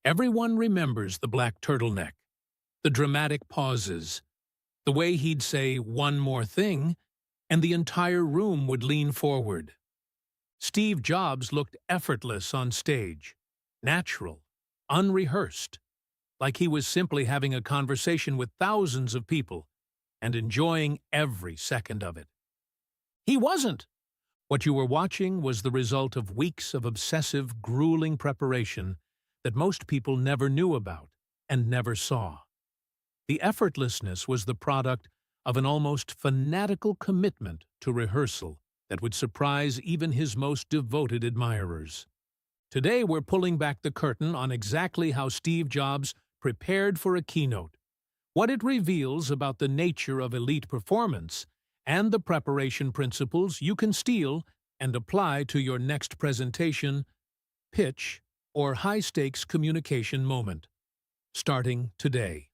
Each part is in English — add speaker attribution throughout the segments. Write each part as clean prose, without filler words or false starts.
Speaker 1: Everyone remembers the black turtleneck, the dramatic pauses, the way he'd say one more thing, and the entire room would lean forward. Steve Jobs looked effortless on stage, natural, unrehearsed, like he was simply having a conversation with thousands of people and enjoying every second of it. He wasn't. What you were watching was the result of weeks of obsessive, grueling preparation that most people never knew about and never saw. The effortlessness was the product of an almost fanatical commitment to rehearsal that would surprise even his most devoted admirers. Today we're pulling back the curtain on exactly how Steve Jobs prepared for a keynote, what it reveals about the nature of elite performance, and the preparation principles you can steal and apply to your next presentation, pitch, or high-stakes communication moment, starting today.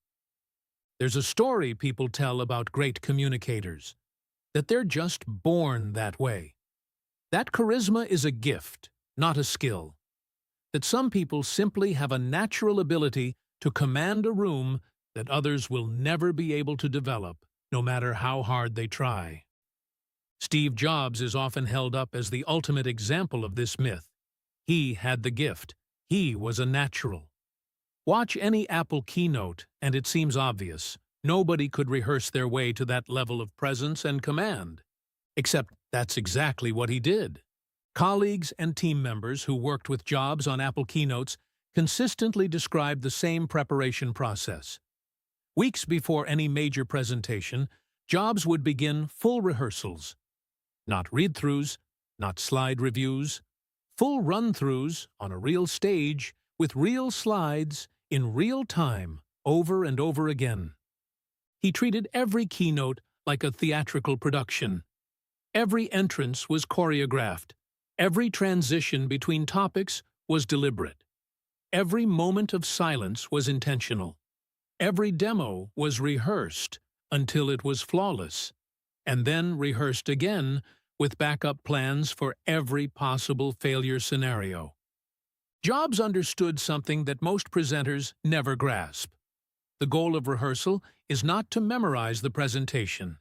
Speaker 1: There's a story people tell about great communicators, that they're just born that way. That charisma is a gift, not a skill. That some people simply have a natural ability to command a room that others will never be able to develop, no matter how hard they try. Steve Jobs is often held up as the ultimate example of this myth. He had the gift. He was a natural. Watch any Apple keynote, and it seems obvious. Nobody could rehearse their way to that level of presence and command. Except that's exactly what he did. Colleagues and team members who worked with Jobs on Apple keynotes consistently described the same preparation process. Weeks before any major presentation, Jobs would begin full rehearsals. Not read-throughs, not slide reviews, full run-throughs on a real stage with real slides in real time over and over again. He treated every keynote like a theatrical production. Every entrance was choreographed. Every transition between topics was deliberate. Every moment of silence was intentional. Every demo was rehearsed until it was flawless, and then rehearsed again with backup plans for every possible failure scenario. Jobs understood something that most presenters never grasp. The goal of rehearsal is not to memorize the presentation.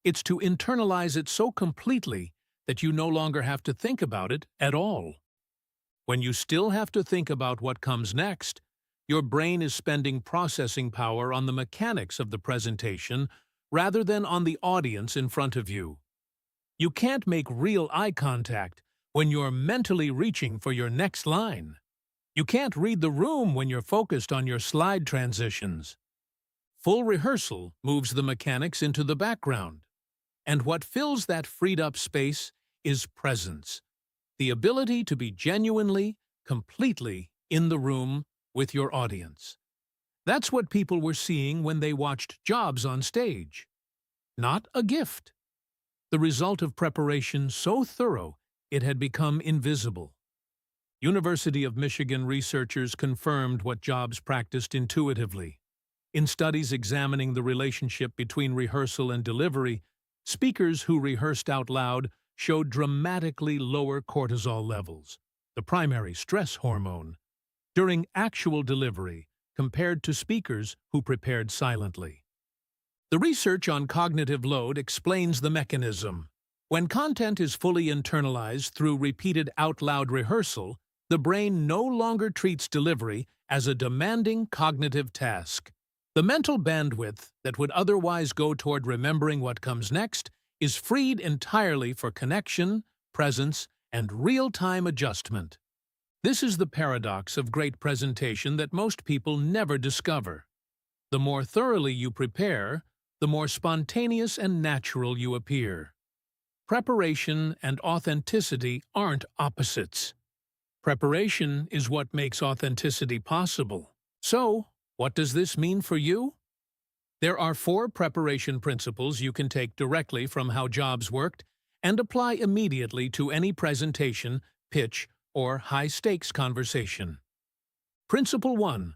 Speaker 1: It's to internalize it so completely that you no longer have to think about it at all. When you still have to think about what comes next, your brain is spending processing power on the mechanics of the presentation rather than on the audience in front of you. You can't make real eye contact when you're mentally reaching for your next line. You can't read the room when you're focused on your slide transitions. Full rehearsal moves the mechanics into the background, and what fills that freed-up space is presence, the ability to be genuinely, completely in the room with your audience. That's what people were seeing when they watched Jobs on stage. Not a gift. The result of preparation so thorough it had become invisible. University of Michigan researchers confirmed what Jobs practiced intuitively. In studies examining the relationship between rehearsal and delivery, speakers who rehearsed out loud showed dramatically lower cortisol levels, the primary stress hormone, during actual delivery compared to speakers who prepared silently. The research on cognitive load explains the mechanism. When content is fully internalized through repeated out-loud rehearsal, the brain no longer treats delivery as a demanding cognitive task. The mental bandwidth that would otherwise go toward remembering what comes next is freed entirely for connection, presence, and real-time adjustment. This is the paradox of great presentation that most people never discover. The more thoroughly you prepare, the more spontaneous and natural you appear. Preparation and authenticity aren't opposites. Preparation is what makes authenticity possible. So, what does this mean for you? There are 4 preparation principles you can take directly from how Jobs worked and apply immediately to any presentation, pitch, or high-stakes conversation. Principle 1.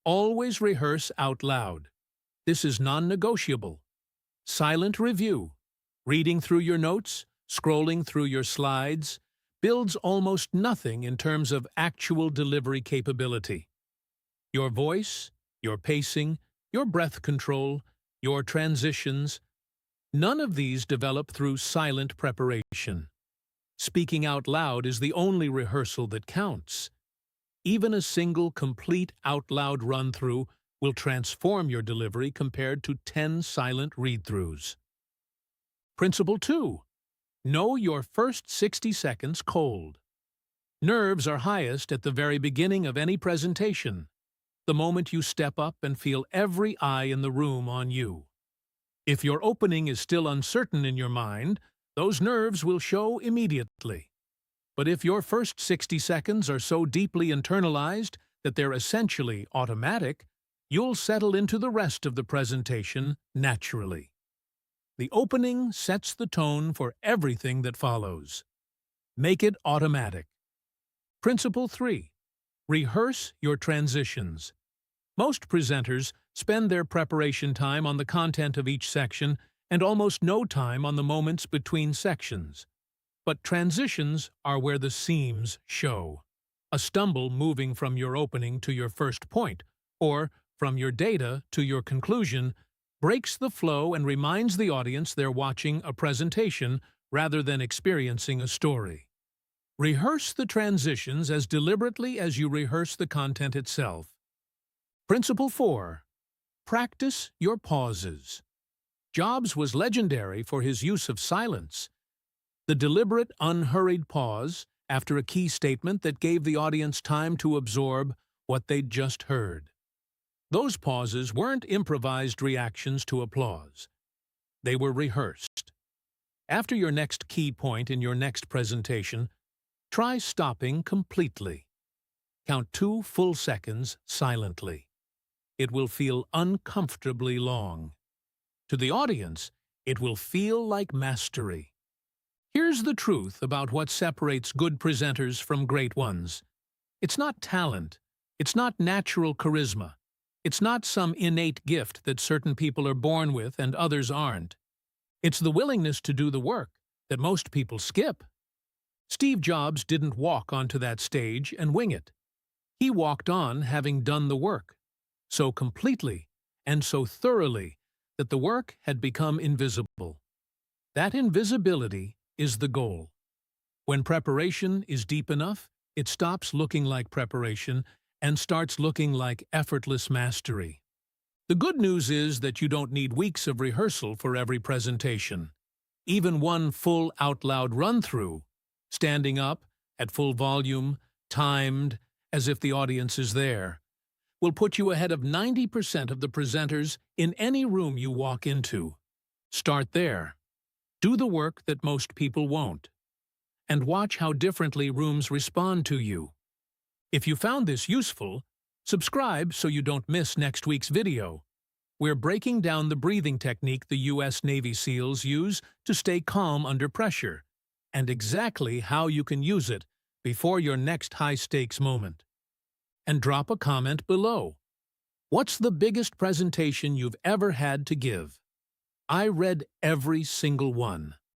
Speaker 1: Always rehearse out loud. This is non-negotiable. Silent review, reading through your notes, scrolling through your slides, builds almost nothing in terms of actual delivery capability. Your voice, your pacing, your breath control, your transitions, none of these develop through silent preparation. Speaking out loud is the only rehearsal that counts. Even a single complete out-loud run-through will transform your delivery compared to 10 silent read-throughs. Principle 2. Know your first 60 seconds cold. Nerves are highest at the very beginning of any presentation, the moment you step up and feel every eye in the room on you. If your opening is still uncertain in your mind, those nerves will show immediately. But if your first 60 seconds are so deeply internalized that they're essentially automatic, you'll settle into the rest of the presentation naturally. The opening sets the tone for everything that follows. Make it automatic. Principle 3. Rehearse your transitions. Most presenters spend their preparation time on the content of each section and almost no time on the moments between sections. But transitions are where the seams show. A stumble moving from your opening to your first point, or from your data to your conclusion, breaks the flow and reminds the audience they're watching a presentation rather than experiencing a story. Rehearse the transitions as deliberately as you rehearse the content itself. Principle 4. Practice your pauses. Jobs was legendary for his use of silence. The deliberate, unhurried pause after a key statement that gave the audience time to absorb what they'd just heard. Those pauses weren't improvised reactions to applause. They were rehearsed. After your next key point in your next presentation, try stopping completely. Count 2 full seconds silently. It will feel uncomfortably long. To the audience, it will feel like mastery. Here's the truth about what separates good presenters from great ones. It's not talent. It's not natural charisma. It's not some innate gift that certain people are born with and others aren't. It's the willingness to do the work that most people skip. Steve Jobs didn't walk onto that stage and wing it. He walked on having done the work, so completely and so thoroughly that the work had become invisible. That invisibility is the goal. When preparation is deep enough, it stops looking like preparation and starts looking like effortless mastery. The good news is that you don't need weeks of rehearsal for every presentation. Even one full out-loud run-through, standing up, at full volume, timed, as if the audience is there, will put you ahead of 90% of the presenters in any room you walk into. Start there. Do the work that most people won't. And watch how differently rooms respond to you. If you found this useful, subscribe so you don't miss next week's video. We're breaking down the breathing technique the U.S. Navy SEALs use to stay calm under pressure, and exactly how you can use it before your next high-stakes moment. And drop a comment below. What's the biggest presentation you've ever had to give? I read every single one.